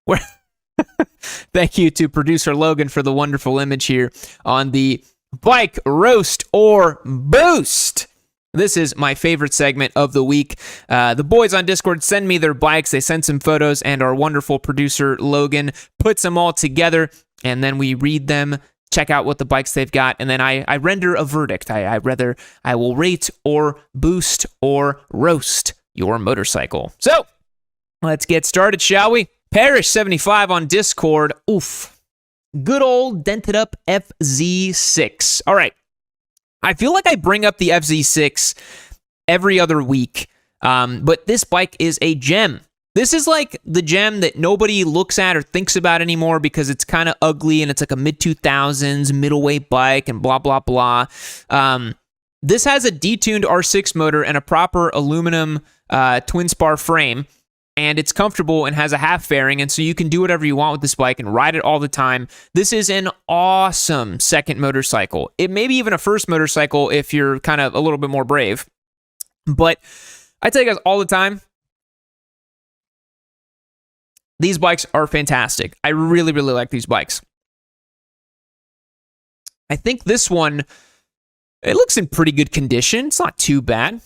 Where Thank you to producer Logan for the wonderful image here on the Bike Roast or Boost. This is my favorite segment of the week. The boys on Discord send me their bikes. They send some photos, and our wonderful producer Logan puts them all together, and then we read them, check out what the bikes they've got, and then I render a verdict. I will rate or boost or roast your motorcycle. So, let's get started, shall we? Parrish75 on Discord. Oof. Good old dented up FZ-6. All right. I feel like I bring up the FZ-6 every other week, but this bike is a gem. This is like the gem that nobody looks at or thinks about anymore because it's kind of ugly and it's like a mid-2000s middleweight bike and blah, blah, blah. This has a detuned R6 motor and a proper aluminum twin spar frame, and it's comfortable and has a half fairing, and so you can do whatever you want with this bike and ride it all the time. This is an awesome second motorcycle. It may be even a first motorcycle if you're kind of a little bit more brave. But I tell you guys all the time, these bikes are fantastic. I really, really like these bikes. I think this one, it looks in pretty good condition. It's not too bad.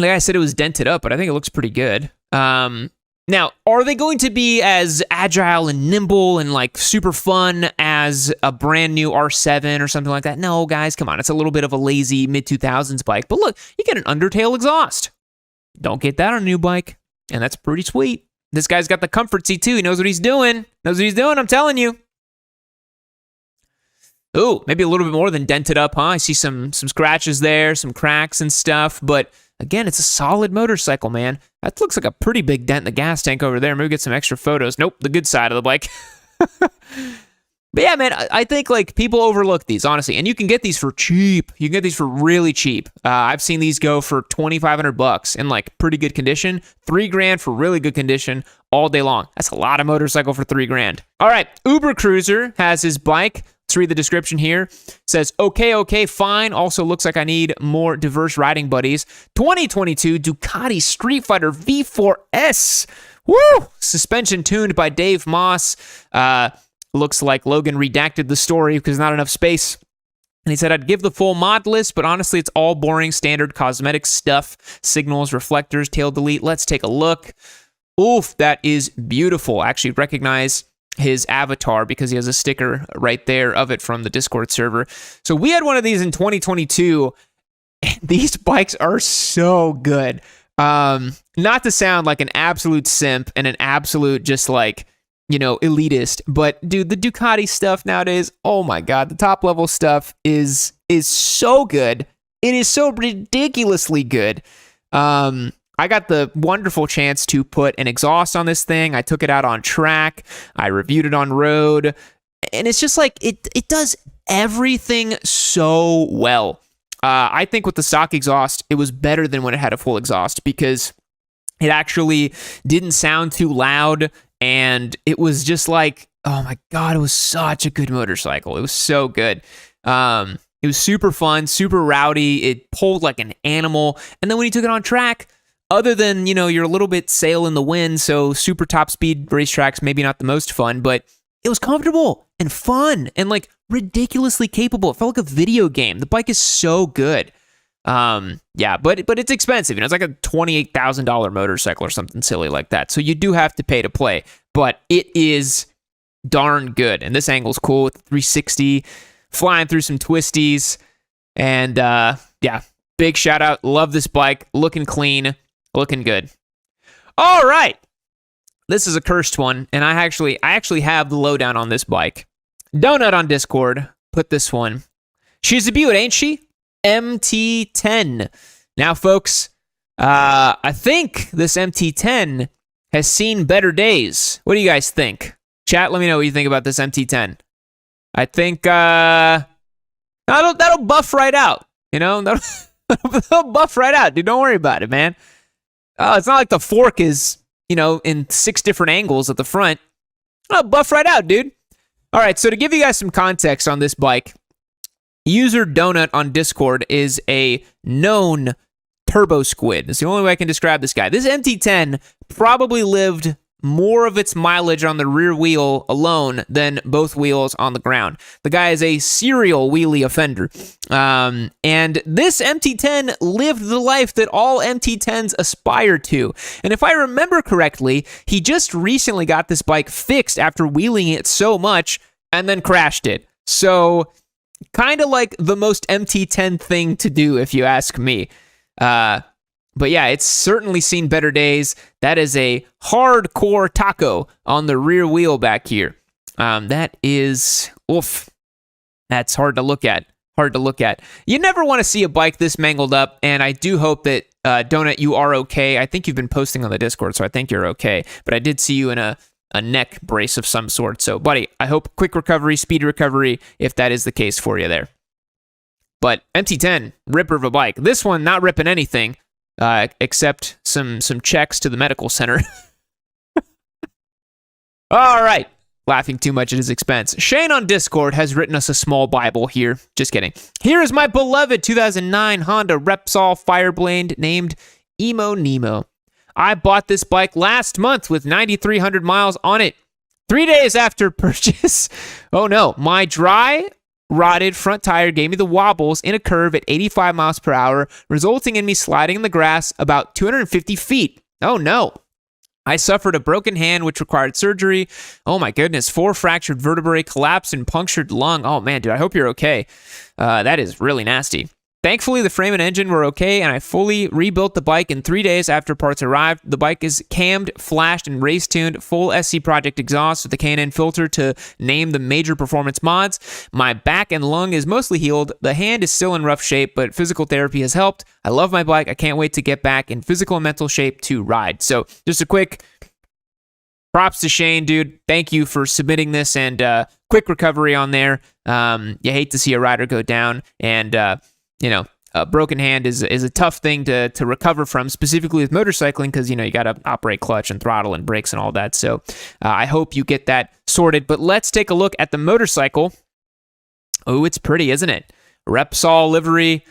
Like I said, it was dented up, but I think it looks pretty good. Now, are they going to be as agile and nimble and like super fun as a brand new R7 or something like that? No, guys, come on. It's a little bit of a lazy mid-2000s bike. But look, you get an undertail exhaust. Don't get that on a new bike, and that's pretty sweet. This guy's got the comfort seat too. He knows what he's doing. I'm telling you. Ooh, maybe a little bit more than dented up, huh? I see some scratches there, some cracks and stuff, but again, it's a solid motorcycle, man. That looks like a pretty big dent in the gas tank over there. Maybe get some extra photos. Nope, the good side of the bike. But yeah, man, I think like people overlook these, honestly. And you can get these for cheap. You can get these for really cheap. I've seen these go for $2,500 in like pretty good condition. $3,000 for really good condition all day long. That's a lot of motorcycle for $3,000. All right, Uber Cruiser has his bike. Let's read the description here. It says, okay, fine. Also looks like I need more diverse riding buddies. 2022 Ducati Streetfighter V4S. Woo! Suspension tuned by Dave Moss. Looks like Logan redacted the story because not enough space. And he said, I'd give the full mod list, but honestly, it's all boring, standard cosmetic stuff. Signals, reflectors, tail delete. Let's take a look. Oof, that is beautiful. I actually recognize his avatar because he has a sticker right there of it from the Discord server. So we had one of these in 2022. And these bikes are so good. Not to sound like an absolute simp and an absolute just like, you know, elitist, but dude, the Ducati stuff nowadays, oh my God, the top level stuff is so good. It is so ridiculously good. I got the wonderful chance to put an exhaust on this thing. I took it out on track. I reviewed it on road, and it's just like it does everything so well. I think with the stock exhaust, it was better than when it had a full exhaust because it actually didn't sound too loud. And it was just like, oh my God, it was such a good motorcycle. It was so good. It was super fun, super rowdy. It pulled like an animal. And then when you took it on track, other than, you know, you're a little bit sail in the wind, so super top speed racetracks, maybe not the most fun, but it was comfortable and fun and like ridiculously capable. It felt like a video game. The bike is so good. Yeah, but it's expensive. You know, it's like a $28,000 motorcycle or something silly like that. So you do have to pay to play, but it is darn good. And this angle's cool with 360, flying through some twisties. And yeah, big shout out. Love this bike. Looking clean, looking good. All right. This is a cursed one, and I actually have the lowdown on this bike. Donut on Discord put this one. She's a beaut, ain't she? MT-10. Now, folks, I think this MT-10 has seen better days. What do you guys think? Chat, let me know what you think about this MT-10. I think that'll buff right out. You know, that'll buff right out, dude. Don't worry about it, man. It's not like the fork is, you know, in 6 different angles at the front. I'll buff right out, dude. All right, so to give you guys some context on this bike, User Donut on Discord is a known turbo squid. It's the only way I can describe this guy. This MT-10 probably lived more of its mileage on the rear wheel alone than both wheels on the ground. The guy is a serial wheelie offender. And this MT-10 lived the life that all MT-10s aspire to. And if I remember correctly, he just recently got this bike fixed after wheeling it so much and then crashed it. So kind of like the most MT-10 thing to do, if you ask me. But yeah, it's certainly seen better days. That is a hardcore taco on the rear wheel back here. That is, oof, that's hard to look at. Hard to look at. You never want to see a bike this mangled up, and I do hope that, Donut, you are okay. I think you've been posting on the Discord, so I think you're okay. But I did see you in a neck brace of some sort. So, buddy, I hope quick recovery, speedy recovery, if that is the case for you there. But MT-10, ripper of a bike. This one, not ripping anything. Except some checks to the medical center. All right. Laughing too much at his expense. Shane on Discord has written us a small Bible here. Just kidding. Here is my beloved 2009 Honda Repsol Fireblade named Emo Nemo. I bought this bike last month with 9,300 miles on it. 3 days after purchase. Oh no, my dry rotted front tire gave me the wobbles in a curve at 85 miles per hour, resulting in me sliding in the grass about 250 feet. Oh no. I suffered a broken hand, which required surgery. Oh my goodness. 4 fractured vertebrae, collapsed and punctured lung. Oh man, dude, I hope you're okay. That is really nasty. Thankfully, the frame and engine were okay, and I fully rebuilt the bike in 3 days after parts arrived. The bike is cammed, flashed, and race-tuned, full SC Project exhaust with a K&N filter to name the major performance mods. My back and lung is mostly healed. The hand is still in rough shape, but physical therapy has helped. I love my bike. I can't wait to get back in physical and mental shape to ride. So just a quick props to Shane, dude. Thank you for submitting this, and quick recovery on there. You hate to see a rider go down, and you know, a broken hand is a tough thing to recover from, specifically with motorcycling, because, you know, you got to operate clutch and throttle and brakes and all that. So I hope you get that sorted. But let's take a look at the motorcycle. Oh, it's pretty, isn't it? Repsol livery.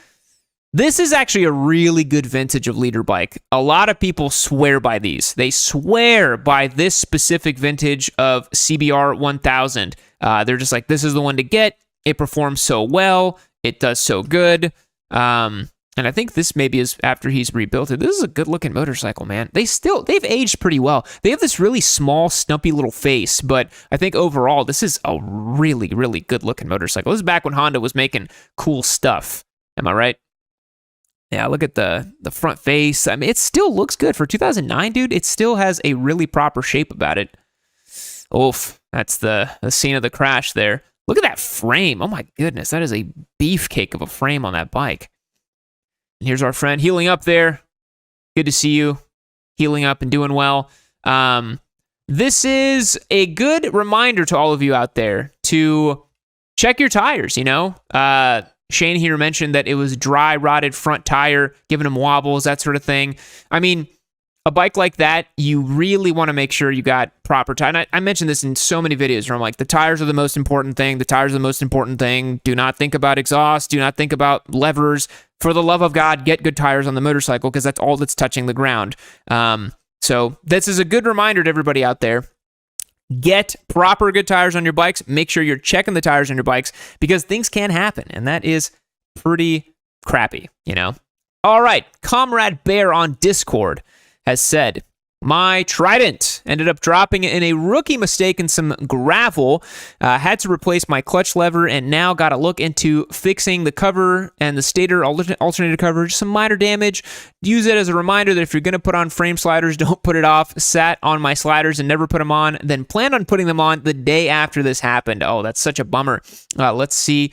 This is actually a really good vintage of leader bike. A lot of people swear by these. They swear by this specific vintage of CBR 1000. They're just like, this is the one to get. It performs so well. It does so good. And I think this maybe is after he's rebuilt it. This is a good looking motorcycle, man. They've aged pretty well. They have this really small, stumpy little face, but I think overall, this is a really, really good looking motorcycle. This is back when Honda was making cool stuff. Am I right? Yeah, look at the front face. I mean, it still looks good for 2009, dude. It still has a really proper shape about it. Oof, that's the scene of the crash there. Look at that frame. Oh my goodness, that is a beefcake of a frame on that bike. And here's our friend healing up there. Good to see you healing up and doing well. This is a good reminder to all of you out there to check your tires, you know? Shane here mentioned that it was dry, rotted front tire, giving him wobbles, that sort of thing. I mean, a bike like that, you really want to make sure you got proper tire. And I mentioned this in so many videos where I'm like, the tires are the most important thing. The tires are the most important thing. Do not think about exhaust. Do not think about levers. For the love of God, get good tires on the motorcycle, because that's all that's touching the ground. So this is a good reminder to everybody out there. Get proper good tires on your bikes. Make sure you're checking the tires on your bikes, because things can happen, and that is pretty crappy, you know? All right, Comrade Bear on Discord has said, my Trident ended up dropping in a rookie mistake in some gravel. Had to replace my clutch lever, and now got to look into fixing the cover and the stator alternator cover. Just some minor damage. Use it as a reminder that if you're going to put on frame sliders, don't put it off. Sat on my sliders and never put them on, then planned on putting them on the day after this happened. Oh, that's such a bummer. Let's see.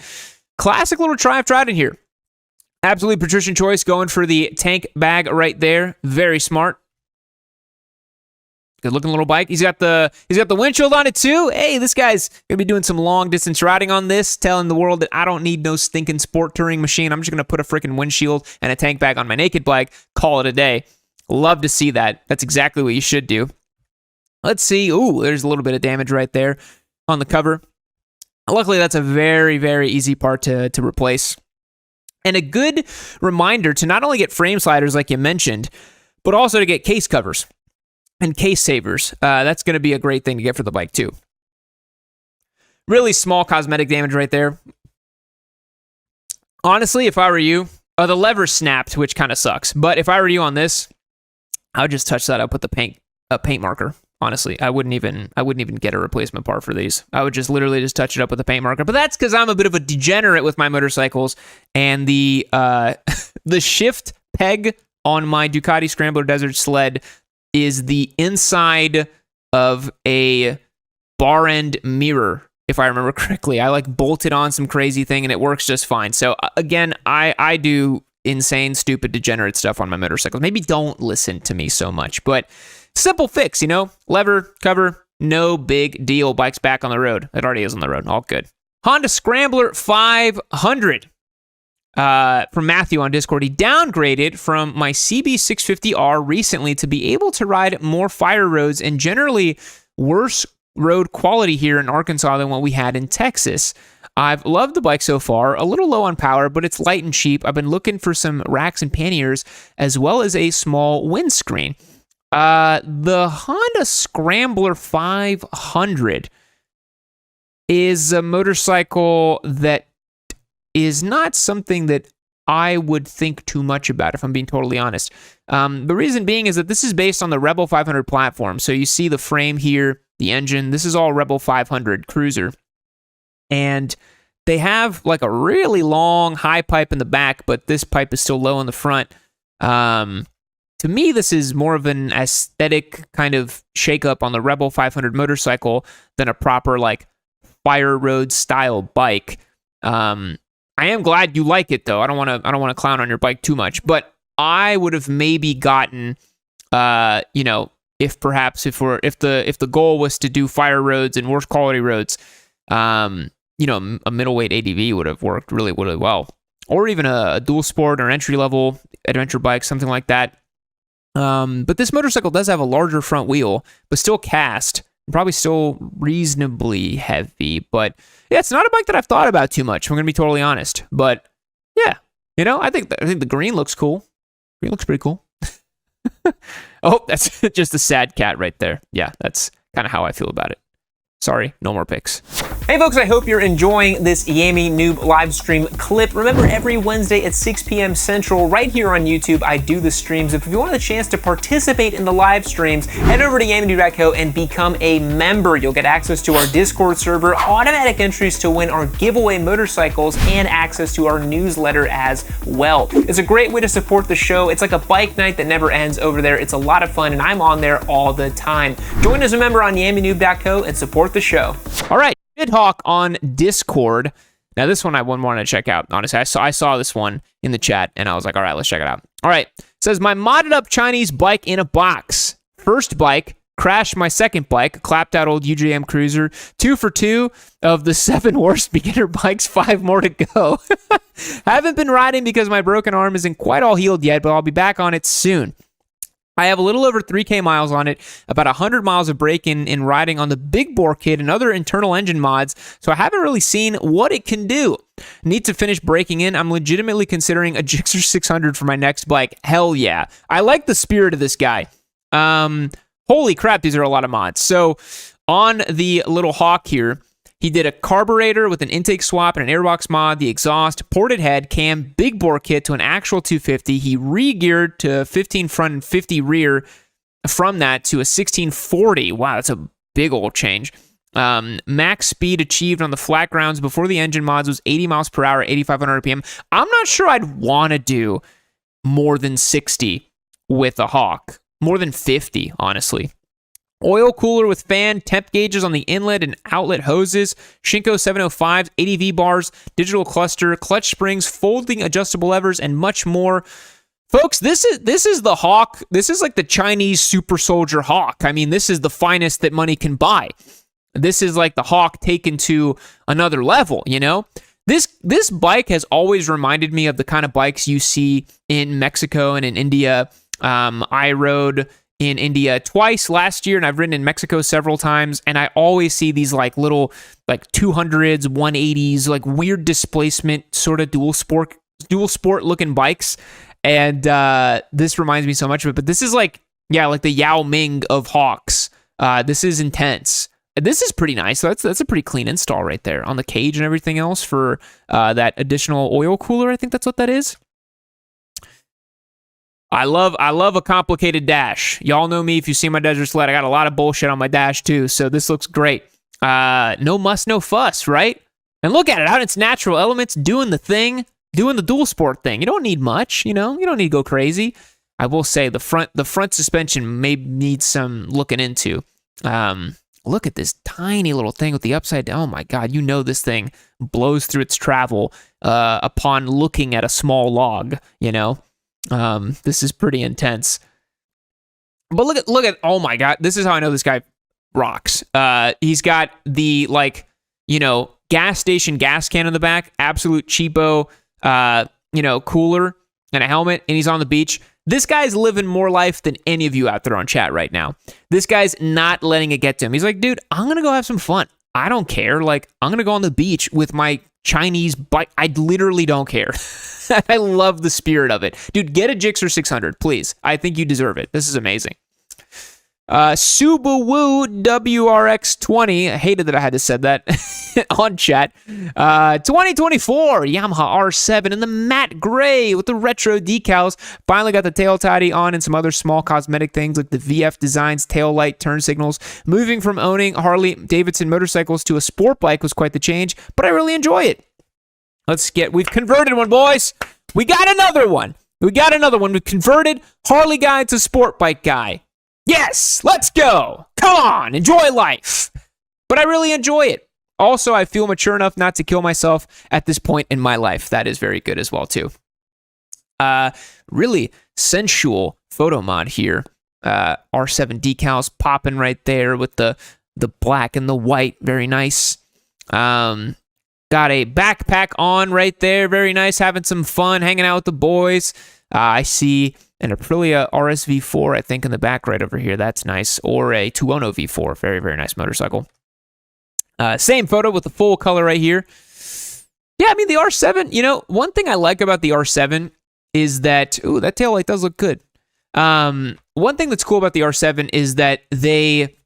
Classic little Triumph Trident here. Absolutely patrician choice, going for the tank bag right there. Very smart. Good looking little bike. He's got the windshield on it too. Hey, this guy's gonna be doing some long distance riding on this, telling the world that I don't need no stinking sport touring machine. I'm just gonna put a freaking windshield and a tank bag on my naked bike. Call it a day. Love to see that. That's exactly what you should do. Let's see. Ooh, there's a little bit of damage right there on the cover. Luckily, that's a very, very easy part to replace. And a good reminder to not only get frame sliders like you mentioned, but also to get case covers. and case savers. That's going to be a great thing to get for the bike too. Really small cosmetic damage right there. Honestly, if I were you, the lever snapped, which kind of sucks. But if I were you on this, I would just touch that up with the paint marker. Honestly, I wouldn't even get a replacement part for these. I would just literally just touch it up with a paint marker. But that's because I'm a bit of a degenerate with my motorcycles, and the the shift peg on my Ducati Scrambler Desert Sled is the inside of a bar end mirror, if I remember correctly. I like bolted on some crazy thing and it works just fine. So again, I do insane, stupid, degenerate stuff on my motorcycles. Maybe don't listen to me so much, but simple fix, you know? Lever, cover, no big deal. Bike's back on the road. It already is on the road. All good. Honda Scrambler 500. From Matthew on Discord. He downgraded from my CB650R recently to be able to ride more fire roads and generally worse road quality here in Arkansas than what we had in Texas. I've loved the bike so far, a little low on power, but it's light and cheap. I've been looking for some racks and panniers as well as a small windscreen. The Honda Scrambler 500 is a motorcycle that is not something that I would think too much about, if I'm being totally honest. The reason being is that this is based on the Rebel 500 platform. So you see the frame here, the engine. This is all Rebel 500 cruiser. And they have like a really long high pipe in the back, but this pipe is still low in the front. To me, this is more of an aesthetic kind of shakeup on the Rebel 500 motorcycle than a proper like fire road style bike. I am glad you like it though. I don't want to clown on your bike too much, but I would have maybe gotten, if the goal was to do fire roads and worse quality roads, a middleweight ADV would have worked really, really well, or even a dual sport or entry level adventure bike, something like that. But this motorcycle does have a larger front wheel, but still cast. Probably still reasonably heavy, but yeah, it's not a bike that I've thought about too much. I'm gonna be totally honest, but yeah, I think the green looks cool. Green looks pretty cool. Oh, that's just a sad cat right there. Yeah, that's kind of how I feel about it. Sorry, no more pics. Hey folks, I hope you're enjoying this Yammie Noob live stream clip. Remember, every Wednesday at 6 p.m. Central, right here on YouTube, I do the streams. If you want a chance to participate in the live streams, head over to yammie-noob.co and become a member. You'll get access to our Discord server, automatic entries to win our giveaway motorcycles, and access to our newsletter as well. It's a great way to support the show. It's like a bike night that never ends over there. It's a lot of fun, and I'm on there all the time. Join as a member on yammie-noob.co and support the show. All right, Hawk on Discord. Now this one I wouldn't want to check out. Honestly, I saw this one in the chat and I was like, all right, let's check it out. All right, it says my modded up Chinese bike in a box. First bike, crashed my second bike, clapped out old UJM Cruiser. 2 for 2 of the 7 worst beginner bikes, 5 more to go. Haven't been riding because my broken arm isn't quite all healed yet, but I'll be back on it soon. I have a little over 3K miles on it, about 100 miles of break-in in riding on the big bore kit and other internal engine mods, so I haven't really seen what it can do. Need to finish breaking in. I'm legitimately considering a Gixxer 600 for my next bike. Hell yeah. I like the spirit of this guy. Holy crap, these are a lot of mods. So on the little Hawk here, he did a carburetor with an intake swap and an airbox mod, the exhaust, ported head, cam, big bore kit to an actual 250. He re-geared to 15 front and 50 rear from that to a 1640. Wow, that's a big old change. Max speed achieved on the flat grounds before the engine mods was 80 miles per hour, 8,500 RPM. I'm not sure I'd want to do more than 60 with a Hawk. More than 50, honestly. Oil cooler with fan, temp gauges on the inlet and outlet hoses, Shinko 705s, ADV bars, digital cluster, clutch springs, folding adjustable levers, and much more. Folks, this is the Hawk. This is like the Chinese super soldier Hawk. I mean, this is the finest that money can buy. This is like the Hawk taken to another level, you know? This bike has always reminded me of the kind of bikes you see in Mexico and in India. I rode in India twice last year, and I've ridden in Mexico several times, and I always see these like little like 200s, 180s, like weird displacement sort of dual sport looking bikes, and this reminds me so much of it. But this is like Yeah, like the Yao Ming of Hawks. This is intense. This is pretty nice. That's a pretty clean install right there on the cage and everything else for that additional oil cooler. I think that's what that is. I love a complicated dash. Y'all know me if you see my Desert Sled. I got a lot of bullshit on my dash too, so this looks great. No muss, no fuss, right? And look at it, out in its natural elements, doing the thing, doing the dual sport thing. You don't need much, you know? You don't need to go crazy. I will say the front suspension may need some looking into. Look at this tiny little thing with the upside down. Oh my God, you know this thing blows through its travel upon looking at a small log, you know? This is pretty intense. But look at, oh my God, this is how I know this guy rocks. He's got the, like, you know, gas station gas can in the back, absolute cheapo, you know, cooler and a helmet, and he's on the beach. This guy's living more life than any of you out there on chat right now. This guy's not letting it get to him. He's like, dude, I'm gonna go have some fun. I don't care. Like, I'm gonna go on the beach with my Chinese bike. I literally don't care. I love the spirit of it. Dude, get a Gixxer 600, please. I think you deserve it. This is amazing. Subaru WRX20. I hated that I had to say that on chat. 2024 Yamaha R7 in the matte gray with the retro decals. Finally got the tail tidy on and some other small cosmetic things like the VF Designs tail light turn signals. Moving from owning Harley Davidson motorcycles to a sport bike was quite the change, but I really enjoy it. We've converted one, boys. We got another one. We've converted Harley guy to sport bike guy. Yes, let's go. Come on, enjoy life. But I really enjoy it. Also, I feel mature enough not to kill myself at this point in my life. That is very good as well, too. Really sensual photo mod here. R7 decals popping right there with the black and the white. Very nice. Got a backpack on right there. Very nice. Having some fun, hanging out with the boys. I see an Aprilia RSV4, I think, in the back right over here. That's nice. Or a Tuono V4. Very, very nice motorcycle. Same photo with the full color right here. Yeah, I mean, the R7, you know, one thing I like about the R7 is that, ooh, that taillight does look good. One thing that's cool about the R7 is that they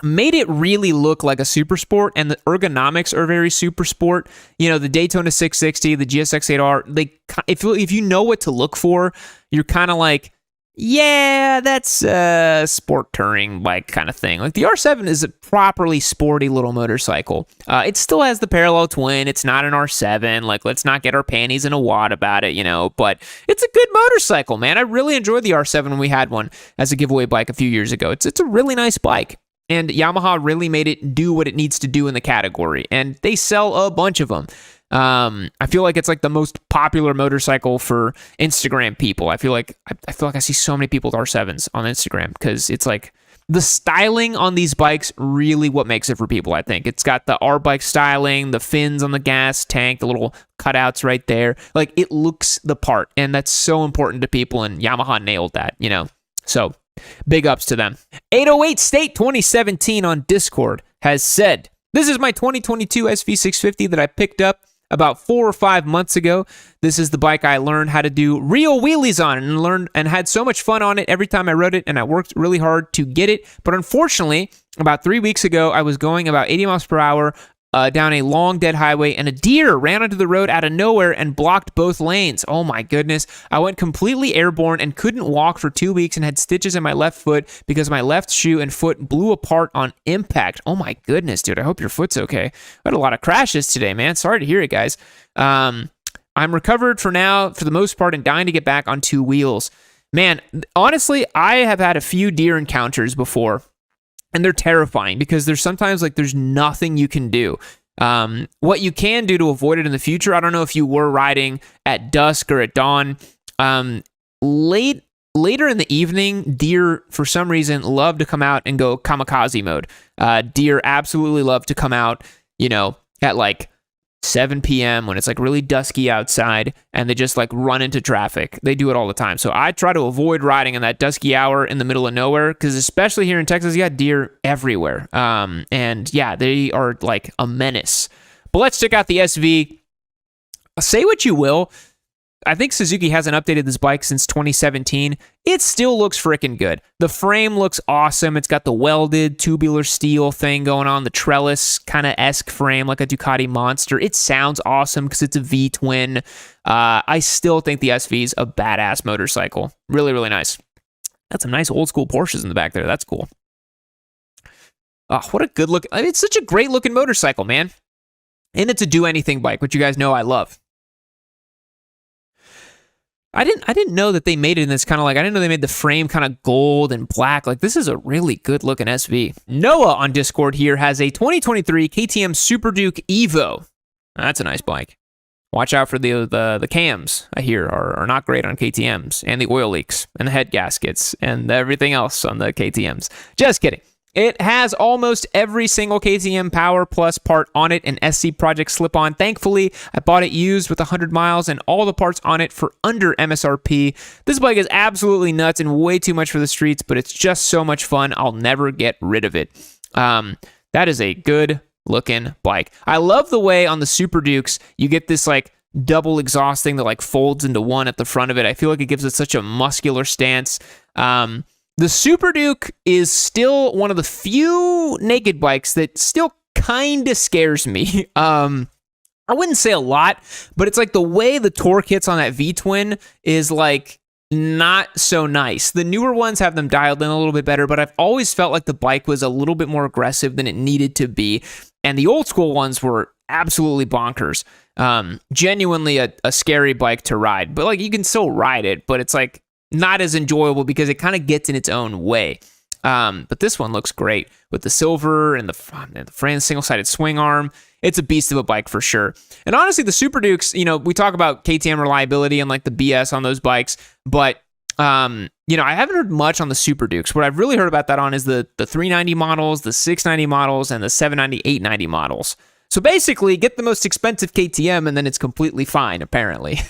made it really look like a super sport, and the ergonomics are very super sport. You know, the Daytona 660, the GSX-8R, if you know what to look for, you're kind of like, yeah, that's a sport touring bike kind of thing. Like, the R7 is a properly sporty little motorcycle. It still has the parallel twin. It's not an R7. Like, let's not get our panties in a wad about it, you know, but it's a good motorcycle, man. I really enjoyed the R7 when we had one as a giveaway bike a few years ago. It's a really nice bike. And Yamaha really made it do what it needs to do in the category. And they sell a bunch of them. I feel like it's like the most popular motorcycle for Instagram people. I feel like I see so many people with R7s on Instagram because it's like the styling on these bikes really what makes it for people, I think. It's got the R-bike styling, the fins on the gas tank, the little cutouts right there. Like, it looks the part. And that's so important to people. And Yamaha nailed that, you know. So big ups to them. 808 State 2017 on Discord has said, this is my 2022 SV650 that I picked up about 4 or 5 months ago. This is the bike I learned how to do real wheelies on and had so much fun on it every time I rode it, and I worked really hard to get it. But unfortunately, about 3 weeks ago, I was going about 80 miles per hour down a long dead highway, and a deer ran onto the road out of nowhere and blocked both lanes. Oh my goodness. I went completely airborne and couldn't walk for 2 weeks and had stitches in my left foot because my left shoe and foot blew apart on impact. Oh my goodness, dude. I hope your foot's okay. I had a lot of crashes today, man. Sorry to hear it, guys. I'm recovered for now, for the most part, and dying to get back on 2 wheels. Man, honestly, I have had a few deer encounters before. And they're terrifying because there's sometimes like there's nothing you can do. What you can do to avoid it in the future, I don't know if you were riding at dusk or at dawn. Later in the evening, deer, for some reason, love to come out and go kamikaze mode. Deer absolutely love to come out, you know, at like 7 p.m. when it's like really dusky outside and they just like run into traffic. They do it all the time. So I try to avoid riding in that dusky hour in the middle of nowhere because especially here in Texas, you got deer everywhere. And yeah, they are like a menace. But let's check out the SV. Say what you will. I think Suzuki hasn't updated this bike since 2017. It still looks freaking good. The frame looks awesome. It's got the welded tubular steel thing going on, the trellis kind of esque frame like a Ducati Monster. It sounds awesome because it's a V-twin. I still think the SV is a badass motorcycle. Really, really nice. Got some nice old school Porsches in the back there. That's cool. Oh, what a good look. I mean, it's such a great looking motorcycle, man. And it's a do anything bike, which you guys know I love. I didn't know that they made it in this kind of like, I didn't know they made the frame kind of gold and black. Like, this is a really good looking SV. Noah on Discord here has a 2023 KTM Super Duke EVO. That's a nice bike. Watch out for the cams, I hear, are not great on KTMs, and the oil leaks, and the head gaskets, and everything else on the KTMs. Just kidding. It has almost every single KTM Power Plus part on it, an SC Project slip-on. Thankfully, I bought it used with 100 miles and all the parts on it for under MSRP. This bike is absolutely nuts and way too much for the streets, but it's just so much fun. I'll never get rid of it. That is a good looking bike. I love the way on the Super Dukes, you get this like double exhaust thing that like folds into one at the front of it. I feel like it gives it such a muscular stance. The Super Duke is still one of the few naked bikes that still kind of scares me. I wouldn't say a lot, but it's like the way the torque hits on that V-twin is like not so nice. The newer ones have them dialed in a little bit better, but I've always felt like the bike was a little bit more aggressive than it needed to be. And the old school ones were absolutely bonkers. Genuinely a scary bike to ride, but like you can still ride it, but it's like not as enjoyable because it kind of gets in its own way. But this one looks great with the silver and the frame, single-sided swing arm. It's a beast of a bike for sure. And honestly, the Super Dukes, you know, we talk about KTM reliability and like the BS on those bikes, but you know, I haven't heard much on the Super Dukes. What I've really heard about that on is the 390 models, the 690 models, and the 790, 890 models. So basically, get the most expensive KTM and then it's completely fine, apparently.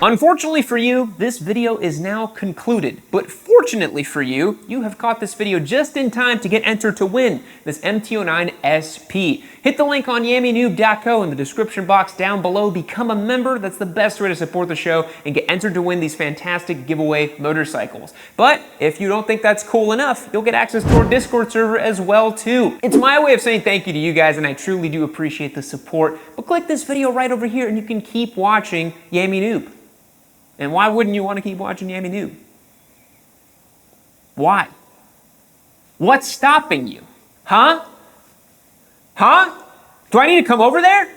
Unfortunately for you, this video is now concluded, but fortunately for you, you have caught this video just in time to get entered to win this MT-09 SP. Hit the link on yammie-noob.co in the description box down below. Become a member. That's the best way to support the show and get entered to win these fantastic giveaway motorcycles. But if you don't think that's cool enough, you'll get access to our Discord server as well too. It's my way of saying thank you to you guys, and I truly do appreciate the support. But click this video right over here and you can keep watching Yammie Noob. And why wouldn't you want to keep watching Yammie Noob? Why? What's stopping you? Huh? Huh? Do I need to come over there?